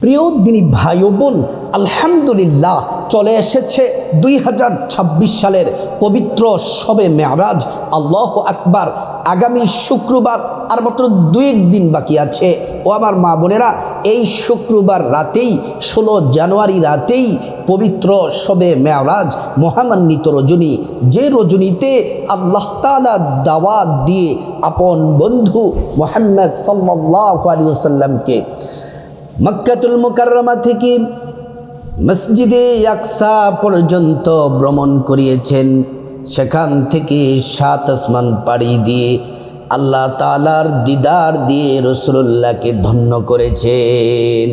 প্রিয় দিনী ভাই ও বোন, আলহামদুলিল্লাহ চলে এসেছে 2026 সালের পবিত্র শবে মেরাজ। আল্লাহু আকবার। আগামী শুক্রবার আর মাত্র 2 দিন বাকি আছে। ও আমার মা বোনেরা, এই শুক্রবার রাতেই 16 জানুয়ারি রাতেই পবিত্র শবে মেরাজ মহামান্বিত রজনী, যে রজনীতে আল্লাহ তাআলা দাওয়াত দিয়ে আপন বন্ধু মুহাম্মদ সাল্লাল্লাহু আলাইহি ওয়াসাল্লামকে মক্কাতুল মুকাররমা থেকে মসজিদে আকসা পর্যন্ত ভ্রমণ করিয়েছেন। সেখান থেকে 7 আসমান পাড়ি দিয়ে আল্লাহ তাআলার দিদার দিয়ে রাসূলুল্লাহকে ধন্য করেছেন।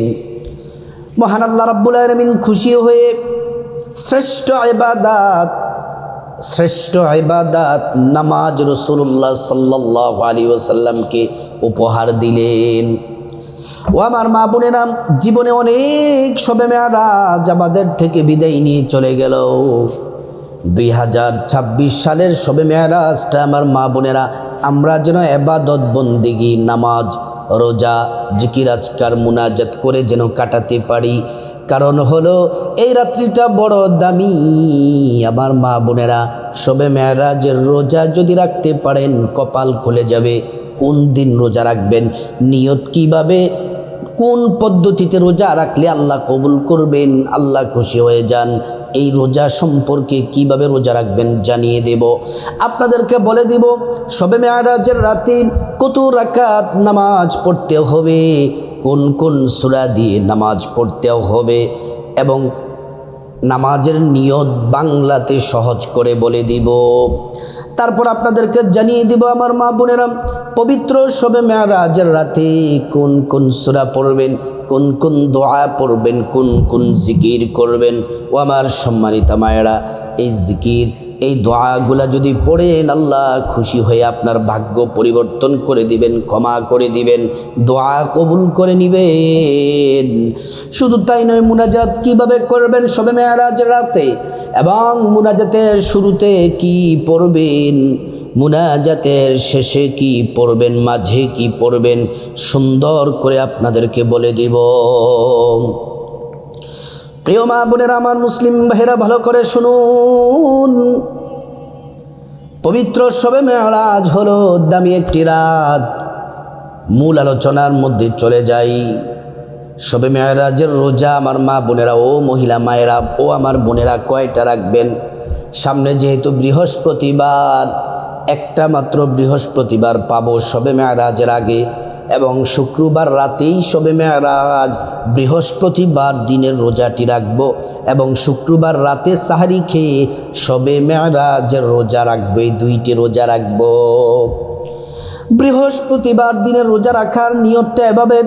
মহান আল্লাহ রাব্বুল আলামিন খুশি হয়ে শ্রেষ্ঠ ইবাদাত নামাজ রাসূলুল্লাহ সাল্লাল্লাহু আলাইহি ওয়াসাল্লামকে উপহার দিলেন। ও আমার মা বোনেরা, জীবনে অনেক শবে মেরাজ আমাদের থেকে বিদায় নিয়ে চলে গেল। 2026 সালের শবে মেরাজটা আমার মা বোনেরা আমরা যেন ইবাদত বন্দেগী, নামাজ, রোজা, জিকির আজকার, মুনাজাত করে যেন কাটাতে পারি। কারণ হলো এই রাত্রিটা বড় দামি। আমার মা বোনেরা, শবে মেরাজের রোজা যদি রাখতে পারেন কপাল খুলে যাবে। কোন দিন রোজা রাখবেন, নিয়ত কিভাবে, কোন পদ্ধতিতে রোজা রাখলে আল্লাহ কবুল করবেন, আল্লাহ খুশি হয়ে যান, এই রোজা সম্পর্কে কিভাবে রোজা রাখবেন জানিয়ে দেব। আপনাদেরকে বলে দেব শবে মেরাজের রাতে কত রাকাত নামাজ পড়তে হবে, কোন কোন সূরা দিয়ে নামাজ পড়তে হবে, এবং নামাজের নিয়ত বাংলাতে সহজ করে বলে দিব। তারপর আপনাদেরকে জানিয়ে দিব আমার মা বোনেরা, পবিত্র শবে মেরাজের রাতে কোন কোন সূরা পড়বেন, কোন কোন দোয়া পড়বেন, কোন কোন জিকির করবেন। ও আমার সম্মানিতা মায়েরা, এই জিকির, এই দোয়াগুলা যদি পড়েন আল্লাহ খুশি হয়ে আপনার ভাগ্য পরিবর্তন করে দিবেন, ক্ষমা করে দিবেন, দোয়া কবুল করে নেবেন। শুধু তাই নয়, মুনাজাত কিভাবে করবেন শবে মেরাজের রাতে, এবং মুনাজাতের শুরুতে কি পড়বেন, মুনাজাতের শেষে কি পড়বেন, মাঝে কি পড়বেন, সুন্দর করে আপনাদেরকে বলে দিব। প্রিয় মা বোনেরা, আমার মুসলিম ভাইরা ভালো করে শুনুন। পবিত্র শবে মেরাজ হলো দামি একটি রাত। মূল আলোচনার মধ্যে চলে যাই। শবে মেরাজের রোজা আমার মা বোনেরা, ও মহিলা মায়েরা, ও আমার বোনেরা কয়টা রাখবেন? সামনে যেহেতু বৃহস্পতিবার, একটা মাত্র বৃহস্পতিবার পাবো শবে মেরাজের আগে, এবং শুক্রবার রাতেই শবে মেরাজ। বৃহস্পতিবার দিনের রোজাটি রাখবো এবং শুক্রবার রাতে সাহারি খেয়ে শবে মেরাজের রোজা রাখবো। এই 2টি রোজা রাখবো। বৃহস্পতিবার দিনের রোজা রাখার নিয়তটা এভাবে,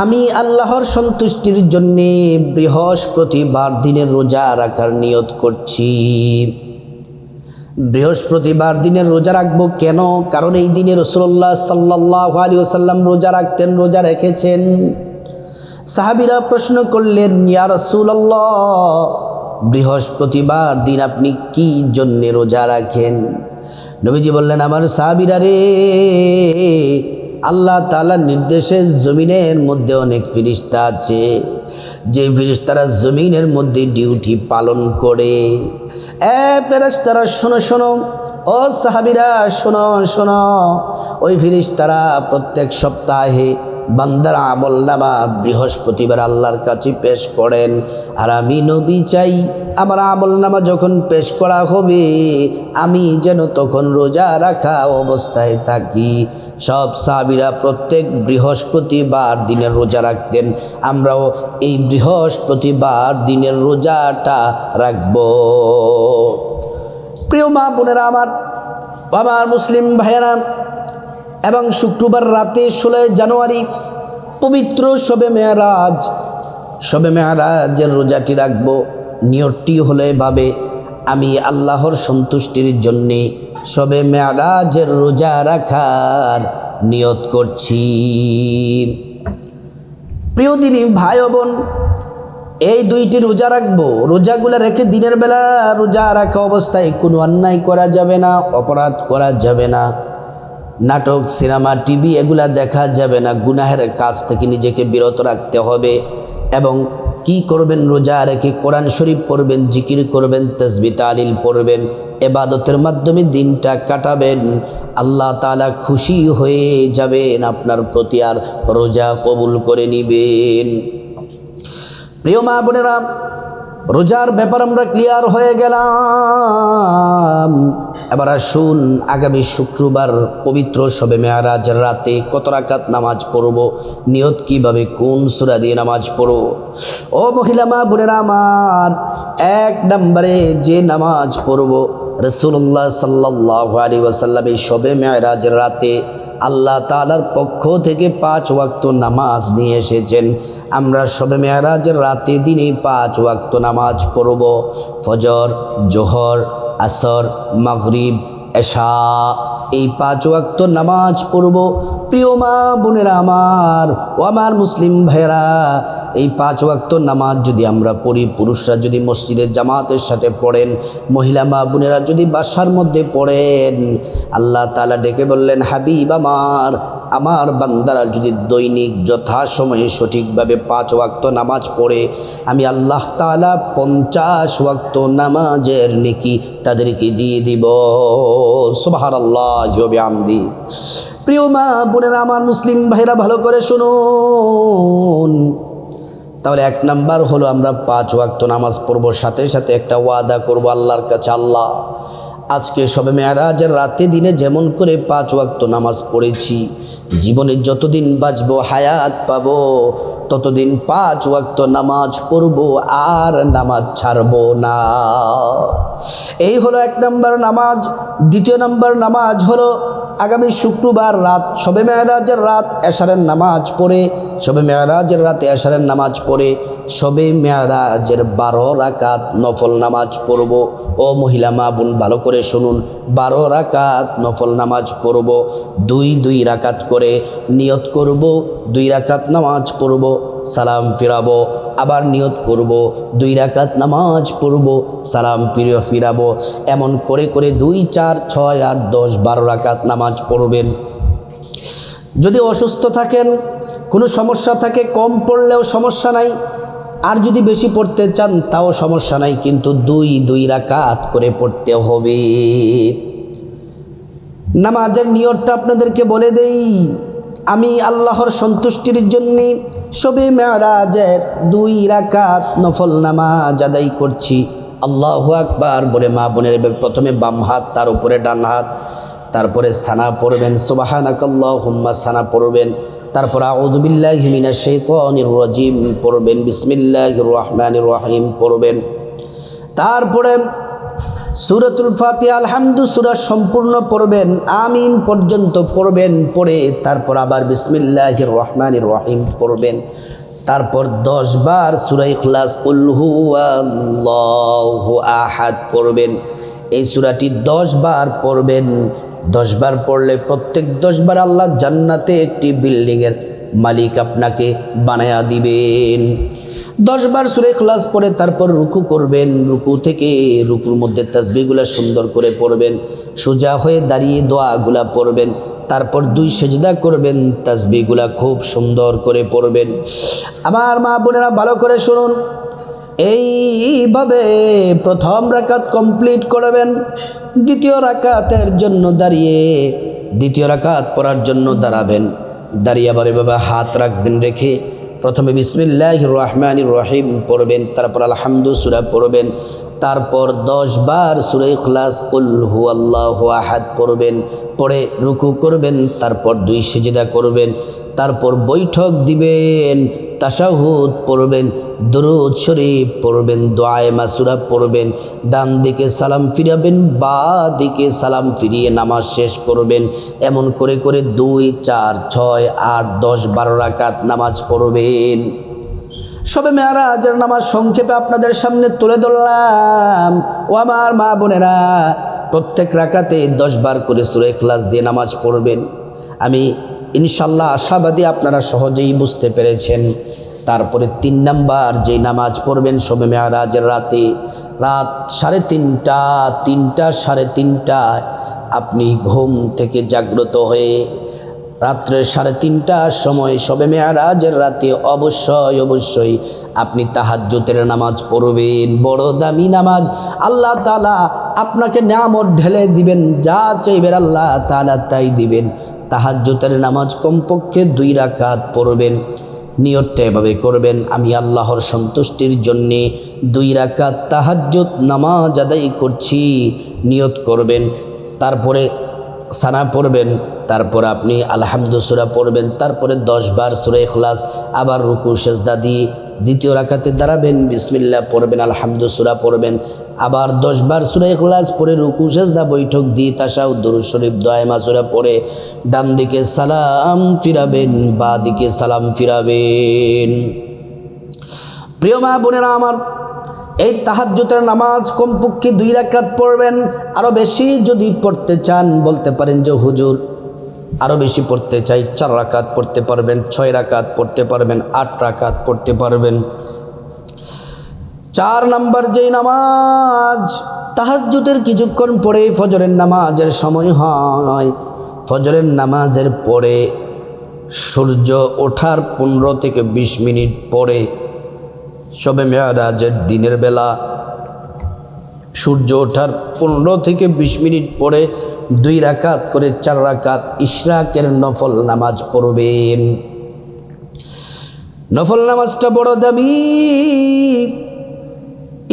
আমি আল্লাহর সন্তুষ্টির জন্যে বৃহস্পতিবার দিনের রোজা রাখার নিয়ত করছি। বৃহস্পতিবার দিনের রোজা রাখবো কেন? কারণ এই দিনে রাসূলুল্লাহ সাল্লাল্লাহু আলাইহি ওয়াসাল্লাম রোজা রাখতেন, রোজা রেখেছেন। সাহাবীরা প্রশ্ন করলেন, ইয়া রাসূলুল্লাহ, বৃহস্পতিবার দিন আপনি কি জন্যে রোজা রাখেন? নবীজি বললেন, আমার সাহাবীরা রে, আল্লাহ তাআলার নির্দেশে জমিনের মধ্যে অনেক ফেরেশতা আছে, যে ফেরেশতারা জমিনের মধ্যে ডিউটি পালন করে। ফেরেশতারা শোনো শোনো, ও সাহাবীরা শোনো শোনো, ওই ফেরেশতারা প্রত্যেক সপ্তাহে বান্দার আমলনামা বৃহস্পতিবার আল্লাহর কাছে পেশ করেন। আর আমি নবী চাই আমার আমলনামা যখন পেশ করা হবে আমি যেন তখন রোজা রাখা অবস্থায় থাকি। সব সাহাবীরা প্রত্যেক বৃহস্পতিবার দিনের রোজা রাখতেন। আমরাও এই বৃহস্পতিবার দিনের রোজাটা রাখব। প্রিয় মা বোনেরা আমার মুসলিম ভাইয়েরা, এবং শুক্রবার রাতে 16 জানুয়ারি পবিত্র শবে মেরাজের রোজাটি রাখব। নিয়তটি হলো এভাবে, আমি আল্লাহর সন্তুষ্টির জন্যে শবে মেরাজের রোজা রাখার নিয়ত করছি। প্রিয় দিনী ভাই ও বোন, এই 2টি রোজা রাখবো। রোজাগুলো রেখে দিনের বেলা রোজা রাখা অবস্থায় কোনো অন্যায় করা যাবে না, অপরাধ করা যাবে না, নাটক, সিনেমা, টিভি এগুলা দেখা যাবে না। গুনাহের কাজ থেকে নিজেকে বিরত রাখতে হবে। এবং কি করবেন? রোজা রেখে কোরআন শরীফ পড়বেন, জিকির করবেন, তাসবিহ তাহলিল পড়বেন, ইবাদতের মাধ্যমে দিনটা কাটাবেন। আল্লাহ তাআলা খুশি হয়ে যাবেন, আপনার প্রতি আর রোজা কবুল করে নেবেন। প্রিয় মা বোনেরা, রোজার ব্যাপার আমরা ক্লিয়ার হয়ে গেলাম। এবার আসুন, আগামী শুক্রবার পবিত্র শবে মেয়ারাজের রাতে কত রাকাত নামাজ পড়ব, নিয়ত কিভাবে, কোন সূরা দিয়ে নামাজ পড়ব। ও মহিলা মা বোনেরা আমার, এক নম্বরে যে নামাজ পড়ব, রাসূলুল্লাহ সাল্লাল্লাহু আলাইহি ওয়াসাল্লাম এই শবে মেয়ারাজের রাতে আল্লাহ তাআলার পক্ষ থেকে 5 ওয়াক্ত নামাজ নিয়ে এসেছেন। আমরা শবে মেয়ারাজের রাতে দিনে 5 ওয়াক্ত নামাজ পড়ব। ফজর, জোহর, আসর, মাগরিব, এশা, এই 5 ওয়াক্ত নামাজ পড়ব। প্রিয় মা বোনেরা আমার ও আমার মুসলিম ভাইরা, এই 5 ওয়াক্ত নামাজ যদি আমরা পড়ি, পুরুষরা যদি মসজিদের জামাতের সাথে পড়েন, মহিলা মা বোনেরা যদি বাসার মধ্যে পড়েন, আল্লাহ তাআলা ডেকে বললেন, হাবিব আমার বান্দারা যদি দৈনিক যথাসময়ে সঠিকভাবে 5 ওয়াক্ত নামাজ পড়ে, আমি আল্লাহ তাআলা 50 ওয়াক্ত নামাজের নেকি তাদেরকে দিয়ে দিব। সুবহানাল্লাহি ওয়া বিহামদি। প্রিয় মা বোনেরা আমার, মুসলিম ভাইরা ভালো করে শুনুন। তাহলে 1 নাম্বার হলো আমরা 5 ওয়াক্ত নামাজ পড়ব, সাথে সাথে একটা ওয়াদা করব আল্লাহর কাছে, আল্লাহ আজকে শবে মেয়ারাজের রাতে দিনে যেমন করে 5 ওয়াক্ত নামাজ পড়েছি, জীবনে যতদিন বাঁচবো, হায়াত পাবো, ততদিন 5 ওয়াক্ত নামাজ পড়ব, আর নামাজ ছাড়বো না। এই হলো 1 নাম্বার নামাজ। 2 নাম্বার নামাজ হলো আগামী শুক্রবার রাত শবে মেয়ারাজের রাত এশারের নামাজ পড়ে, শবে মেয়ারাজের রাতে এশারের নামাজ পড়ে শবে মেয়ারাজের 12 রাকাত নফল নামাজ পড়ব। ও মহিলা মা বোন ভালো করে শুনুন, 12 রাকাত নফল নামাজ পড়ব। 2 রাকাত করে নিয়ত করব, 2 রাকাত নামাজ পড়ব, সালাম ফিরাবো, আবার নিয়ত করব, 2 রাকাত নামাজ পড়ব, সালাম ফিরাবো। এমন করে করে 2, 4, 6, 8, 10, 12 রাকাত নামাজ পড়বেন। যদি অসুস্থ থাকেন, কোনো সমস্যা থাকে, কম পড়লেও সমস্যা নাই, আর যদি বেশি পড়তে চান তাও সমস্যা নাই, কিন্তু 2 রাকাত করে পড়তে হবে। নামাজের নিয়তটা আপনাদেরকে বলে দেই। আমি আল্লাহর সন্তুষ্টির জন্য শবে মেয়ারাজের 2 রাকাত নফল নামাজ আদায় করছি। আল্লাহু আকবার বলে মা বোনের প্রথমে বাম হাত, তার উপরে ডান হাত, তারপরে সানা পড়বেন, সুবহানাকাল্লাহুম্মা সানা পড়বেন, তারপর আউযু বিল্লাহি মিনাশ শাইতানির রাজিম পড়বেন, বিসমিল্লাহির রহমানির রহিম পড়বেন, তারপরে সূরাতুল ফাতিহা আলহামদু সূরা সম্পূর্ণ পড়বেন, আমিন পর্যন্ত পড়বেন, পড়ে তারপর আবার বিসমিল্লাহির রহমানির রহিম পড়বেন, তারপর 10 বার সূরা ইখলাস কুল হুয়াল্লাহু আহাদ পড়বেন। এই সূরাটি 10 বার পড়বেন। 10 বার পড়লে প্রত্যেক 10 বার আল্লাহ জান্নাতে একটি বিল্ডিংয়ের মালিক আপনাকে বানায়া দিবেন। 10 বার সূরা ইখলাস পড়ে তারপর রুকু করবেন, রুকু থেকে রুকুর মধ্যে তাসবিহগুলো সুন্দর করে পড়বেন, সোজা হয়ে দাঁড়িয়ে দোয়াগুলা পড়বেন, তারপর 2 সেজদা করবেন, তাসবিহগুলা খুব সুন্দর করে পড়বেন। আমার মা বোনেরা ভালো করে শুনুন, এইভাবে প্রথম রাকাত কমপ্লিট করবেন। 2য় রাকাতের জন্য দাঁড়িয়ে 2য় রাকাত পড়ার জন্য দাঁড়াবেন, দাঁড়িয়ে আবার এভাবে হাত রাখবেন, রেখে প্রথমে বিসমিল্লাহির রহমানির রহিম পড়বেন, তারপর আলহামদু সূরা পড়বেন, তারপর 10 বার সূরা ইখলাস কুল হুয়াল্লাহু আহাদ পড়বেন, পড়ে রুকু করবেন, তারপর 2 সিজদা করবেন, তারপর বৈঠক দিবেন, তাশাহুদ পড়বেন, দরুদ শরীফ পড়বেন, দোয়ায়ে মাসুরা পড়বেন, ডান দিকে সালাম ফিরাবেন, বাঁ দিকে সালাম ফিরিয়ে নামাজ শেষ করবেন। এমন করে করে 2, 4, 6, 8, 10, 12 রাকাত নামাজ পড়বেন। শবে মেয়ারাজের নামাজ সংক্ষেপে আপনাদের সামনে তুলে ধরলাম। ও আমার মা বোনেরা, প্রত্যেক রাকাতে 10 বার করে সূরা ইখলাস দিয়ে নামাজ পড়বেন। আমি ইনশাল্লাহ আশাবাদী আপনারা সহজেই বুঝতে পেরেছেন। তারপরে 3 নাম্বার যে নামাজ পড়বেন শবে মেয়ারাজের রাতে, রাত 3:30, 3টা 3:30টায় আপনি ঘুম থেকে জাগ্রত হয়ে রাত্রে 3:30টার সময় শবে মেয়ারাজের রাতে অবশ্যই আপনি তাহাজ্জুদের নামাজ পড়বেন। বড় দামি নামাজ, আল্লাহ তাআলা আপনাকে নিয়ামত ঢেলে দিবেন, যা চাইবেন আল্লাহ তাআলা তাই দিবেন। তাহাজ্জুদের নামাজ কমপক্ষে 2 রাকাত পড়বেন। নিয়তটা এভাবে করবেন, আমি আল্লাহর সন্তুষ্টির জন্যে 2 রাকাত তাহাজ্জুদ নামাজ আদায় করছি, নিয়ত করবেন। তারপরে সানা পড়বেন, তারপর আপনি আলহামদু সূরা পড়বেন, তারপরে 10 বার সূরা ইখলাস, আবার রুকু সেজদা দিয়ে দ্বিতীয় রাকাতে দাঁড়াবেন, বিসমিল্লাহ পড়বেন, আলহামদু সূরা পড়বেন, আবার 10 বার সূরা ইখলাস পড়ে রুকু সেজদা বৈঠক দিয়ে তাশাহুদ দুরূদ শরীফ দোয়া মাসুরা পড়ে ডান দিকে সালাম ফিরাবেন, বাঁ দিকে সালাম ফিরাবেন। প্রিয় মা বোনেরা আমার, এই তাহাজ্জুদের নামাজ কমপক্ষে 2 রাকাত পড়বেন। আরও বেশি যদি পড়তে চান বলতে পারেন যে হুজুর আরও বেশি পড়তে চাই, 4 রাকাত পড়তে পারবেন, 6 রাকাত পড়তে পারবেন, 8 রাকাত পড়তে পারবেন। 4 নাম্বার যেই নামাজ তাহাজ্জুদের কিছুক্ষণ পরে ফজরের নামাজের সময় হয়, ফজরের নামাজের পরে সূর্য ওঠার 15 থেকে 20 মিনিট পরে শবে মেয়ারাজের দিনের বেলা সূর্য ওঠার 15 থেকে 20 মিনিট পরে 2 রাকাত করে 4 রাকাত ইশরাকের নফল নামাজ পড়বেন। নফল নামাজটা বড় দামি,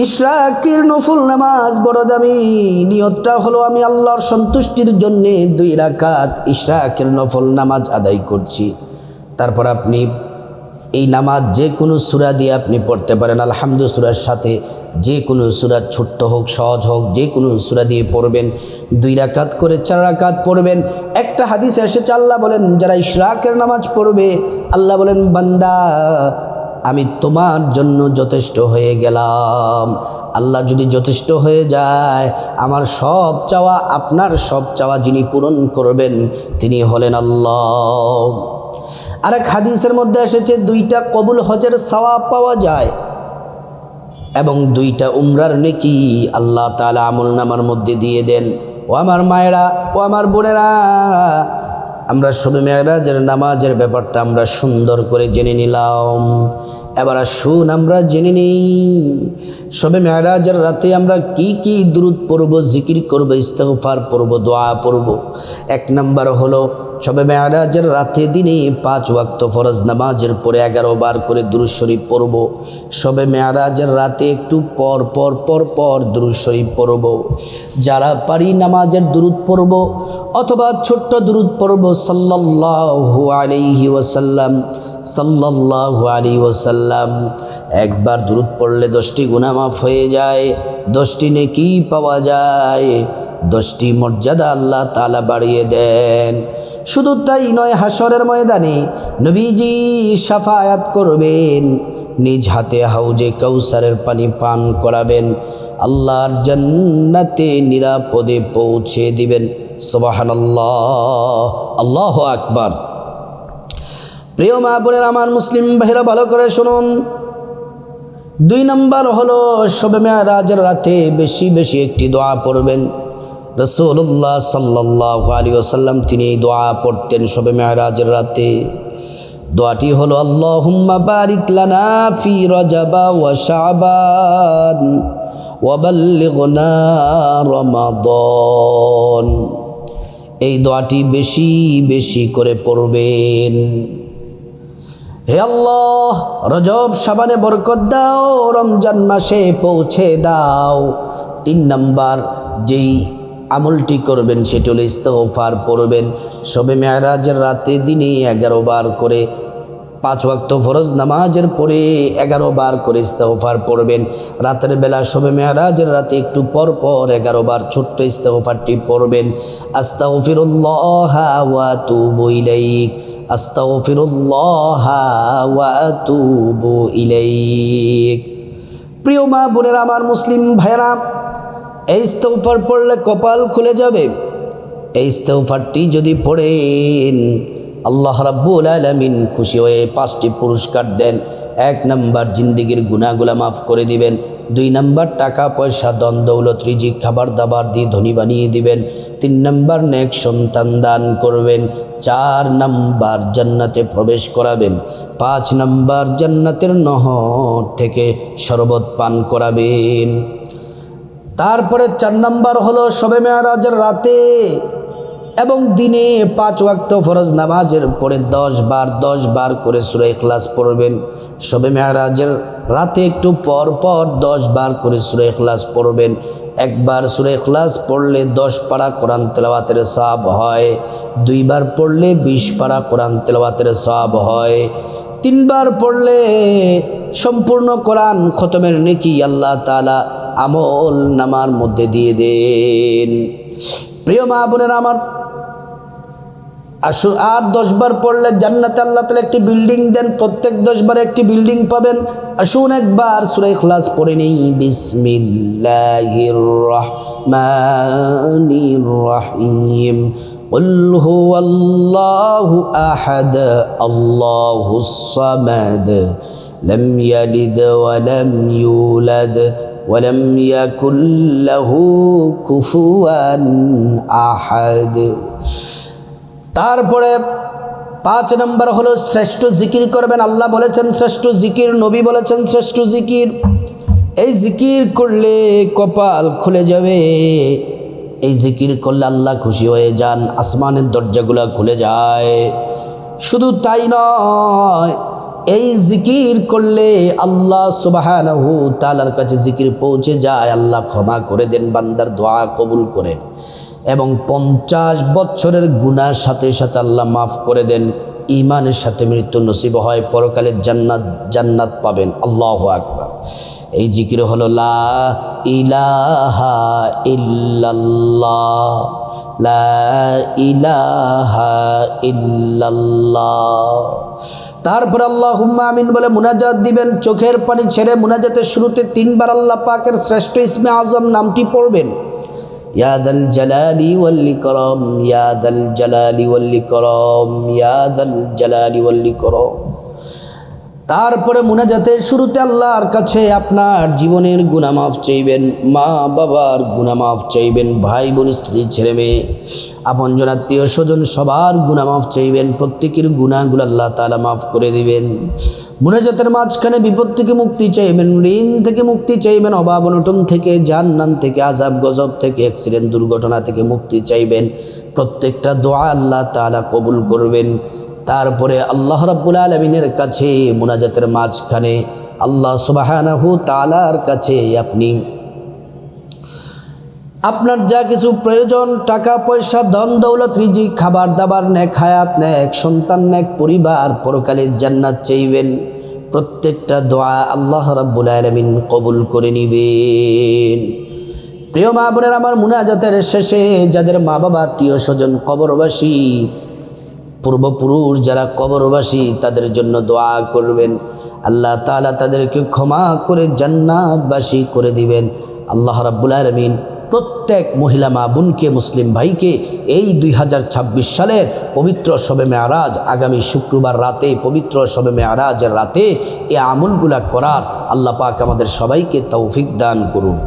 ইশরাকের নফল নামাজ বড় দামি। নিয়তটা হলো আমি আল্লাহর সন্তুষ্টির জন্যে 2 রাকাত ইশরাকের নফল নামাজ আদায় করছি। তারপর আপনি এই নামাজ যে কোনো সূরা দিয়ে আপনি পড়তে পারেন। আলহামদু সূরার সাথে যে কোনো সূরা, ছোট্ট হোক সহজ হোক, যে কোনো সূরা দিয়ে পড়বেন। 2 রাকাত করে 4 রাকাত পড়বেন। একটা হাদিসে এসেছে আল্লাহ বলেন যারা ইশরাকের নামাজ পড়বে, আল্লাহ বলেন বান্দা আমি তোমার জন্য যথেষ্ট হয়ে গেলাম। আল্লাহ যদি যথেষ্ট হয়ে যায়, আমার সব চাওয়া, আপনার সব চাওয়া যিনি পূরণ করবেন তিনি হলেন আল্লাহ। আরেক হাদিসের মধ্যে এসেছে 2টা কবুল হজের সওয়াব পাওয়া যায় এবং 2টা উমরার নেকি আল্লাহ তাআলা আমলনামার মধ্যে দিয়ে দেন। ও আমার মায়েরা, ও আমার বোনেরা, আমরা শবে মেয়ারাজের নামাজের ব্যাপারটা আমরা সুন্দর করে জেনে নিলাম। এবার আসুন আমরা জেনে নিই শবে মেয়ারাজের রাতে আমরা কি কি দুরূদ পড়ব, জিকির করব, ইস্তিগফার পড়ব, দোয়া পড়ব। 1 নাম্বার হলো শবে মেয়ারাজের রাতে দিনে 5 ওয়াক্ত ফরজ নামাজের পরে 11 বার করে দুরূদ শরীফ পড়ব। শবে মেয়ারাজের রাতে একটু পর পর দুরূদ শরীফ পড়ব। যারা পারি নামাজের দুরূদ পড়ব অথবা ছোট্ট দুরূদ পড়ব সাল্লাল্লাহু আলাইহি ওয়াসাল্লাম, সাল্লাল্লাহু আলাইহি ওয়াসাল্লাম। একবার দুরূদ পড়লে 10টি গুনাহ মাফ হয়ে যায়, 10টি নেকি পাওয়া যায়, 10টি মর্যাদা আল্লাহ তাআলা বাড়িয়ে দেন। শুধু তাই নয়, হাসরের ময়দানে নবীজি শাফায়াত করবেন, নিজ হাতে হাউজে কাউসারের পানি পান করাবেন, আল্লাহর জান্নাতে নিরাপদে পৌঁছে দিবেন। সুবহানাল্লাহ, আল্লাহু আকবার। প্রিয় মা বোনের আমার, মুসলিম ভাইরা ভালো করে শুনুন। 2 নাম্বার হলো শবে মেয়ারাজের রাতে বেশি বেশি একটি দোয়া পড়বেন। রাসূলুল্লাহ সাল্লাল্লাহু আলাইহি ওয়াসাল্লাম তিনি এই দোয়া পড়তেন শবে মেয়ারাজের রাতে। দোয়াটি হলো আল্লাহুম্মা বারিক লানা ফি রজবা ওয়া শাবান ওয়া বাল্লিগনা রমাদান। এই দোয়াটি বেশি বেশি করে পড়বেন। হে আল্লাহ, রজব শাবানে বরকত দাও, রমজান মাসে পৌঁছে দাও। 3 নাম্বার যেই আমলটি করবেন সেটি হলো ইস্তিগফার পড়বেন। শবে মেয়ারাজের রাতে দিনে 11 বার করে 5 ওয়াক্ত ফরজ নামাজের পরে 11 বার করে ইস্তিগফার পড়বেন। রাতের বেলা শবে মেয়ারাজের রাতে একটু পর 11 বার ছোট্ট ইস্তিগফারটি পড়বেন। আস্তাগফিরুল্লাহ ওয়া আতুবু ইলাইক, আস্তাগফিরুল্লাহ ওয়া আতুবু ইলাইক। প্রিয় মা বোনেরা আমার, মুসলিম ভাইরা, এই ইস্তিগফার পড়লে কপাল খুলে যাবে। এই ইস্তিগফারটি যদি পড়েন আল্লাহ রাব্বুল আলামিন খুশি হয়ে 5টি পুরস্কার দেন। এক নাম্বার জিন্দিগির গুনাহগুলা মাফ করে দিবেন, 2 নাম্বার টাকা পয়সা ধন দৌলত রিজিক খাবার দাবার দিয়ে ধনী বানিয়ে দিবেন, 3 নাম্বার নেক সন্তান দান করবেন, 4 নাম্বার জান্নাতে প্রবেশ করাবেন, 5 নাম্বার জান্নাতের নহর থেকে শরবত পান করাবেন। তারপরে 4 নাম্বার হলো শবে মেরাজের রাতে এবং দিনে 5 ওয়াক্ত ফরজ নামাজের পরে 10 বার করে সূরা ইখলাস পড়বেন। শবে মেরাজের রাতে একটু পর 10 বার করে সূরা ইখলাস পড়বেন। একবার সূরা ইখলাস পড়লে 10 পারা কোরআন তেলাওয়াতের সওয়াব হয়, 2 বার পড়লে 20 পারা কোরআন তেলাওয়াতের সওয়াব হয়, 3 বার পড়লে সম্পূর্ণ কোরআন খতমের নেকি আল্লাহ তাআলা আমল নামার মধ্যে দিয়ে দেন। প্রিয় মা বোনেরা আমার, আর 10 বার পড়লে জান্নাতে আল্লাহ তাআলা একটি বিল্ডিং দেন, প্রত্যেক 10 বারে একটি বিল্ডিং পাবেন। আসুন একবার সূরা ইখলাস পড়ে নেই। বিসমিল্লাহির রহমানির রহিম। কুল হুয়াল্লাহু আহাদ আল্লাহুস সামাদ লাম ইয়ালিদ ওয়া লাম ইউলাদ ওয়া লাম ইয়াকুল লাহু কুফুয়ান আহাদ। তারপরে 5 নম্বর হলো শ্রেষ্ঠ জিকির করবেন। আল্লাহ বলেছেন শ্রেষ্ঠ জিকির, নবী বলেছেন শ্রেষ্ঠ জিকির। এই জিকির করলে কপাল খুলে যাবে, এই জিকির করলে আল্লাহ খুশি হয়ে যান, আসমানের দরজাগুলো খুলে যায়। শুধু তাই নয়, এই জিকির করলে আল্লাহ সুবহানাহু তাআলার কাছে জিকির পৌঁছে যায়, আল্লাহ ক্ষমা করে দেন, বান্দার দোয়া কবুল করেন এবং 50 বছরের গুনার সাথে সাথে আল্লাহ মাফ করে দেন। ঈমানের সাথে মৃত্যু নসিব হয়, পরকালে জান্নাত পাবেন। আল্লাহু আকবার। এই জিকির হলো লা ইলাহা ইল্লাল্লাহ, লা ইলাহা ইল্লাল্লাহ। তারপর আল্লাহুম্মা আমিন বলে মুনাজাত দিবেন। চোখের পানি ছেড়ে মুনাজাতের শুরুতে 3 বার আল্লাহ পাকের শ্রেষ্ঠ ইসমে আজম নামটি পড়বেন। ইয়া দাল জালালি ওয়াল ইকরাম, ইয়া দাল জালালি ওয়াল ইকরাম, ইয়া দাল জালালি ওয়াল ইকরাম। তারপরে মুনাজাতের শুরুতে আল্লাহর কাছে আপনার জীবনের গুনাহ মাফ চাইবেন, মা বাবার গুনাহ মাফ চাইবেন, ভাই বোন স্ত্রী ছেলে মেয়ে আপনজন আত্মীয় স্বজন সবার গুনাহ মাফ চাইবেন। প্রত্যেকের গুনাহগুলো আল্লাহ তাআলা মাফ করে দিবেন। মুনাজাতের মাঝখানে বিপদ থেকে মুক্তি চাইবেন, ঋণ থেকে মুক্তি চাইবেন, অভাব অনটন থেকে, জাহান্নাম থেকে, আযাব গজব থেকে, অ্যাক্সিডেন্ট দুর্ঘটনা থেকে মুক্তি চাইবেন। প্রত্যেকটা দোয়া আল্লাহ তাআলা কবুল করবেন। তারপরে আল্লাহ রাব্বুল আলামিনের কাছে মুনাজাতের মাঝখানে আল্লাহ সুবহানাহু তাআলার কাছে আপনি আপনার যা কিছু প্রয়োজন, টাকা পয়সা ধন দৌলত রিজিক খাবার দাবার নেক হায়াত নেক সন্তান নেক পরিবার পরকালের জান্নাত চাইবেন। প্রত্যেকটা দোয়া আল্লাহ রাব্বুল আলামিন কবুল করে নেবেন। প্রিয় মা বোনের আমার, মুনাজাতের শেষে যাদের মা বাবা আত্মীয় স্বজন কবরবাসী, পূর্বপুরুষ যারা কবরবাসী, তাদের জন্য দোয়া করবেন। আল্লাহ তাআলা তাদেরকে ক্ষমা করে জান্নাতবাসী করে দিবেন। আল্লাহ রাব্বুল আলামিন প্রত্যেক মহিলা মা বোনকে, মুসলিম ভাইকে এই 2026 সালের পবিত্র শবে মেরাজ, আগামী শুক্রবার রাতে পবিত্র শবে মেরাজের রাতে এই আমলগুলা করার আল্লাহ পাক আমাদের সবাইকে তৌফিক দান করুন।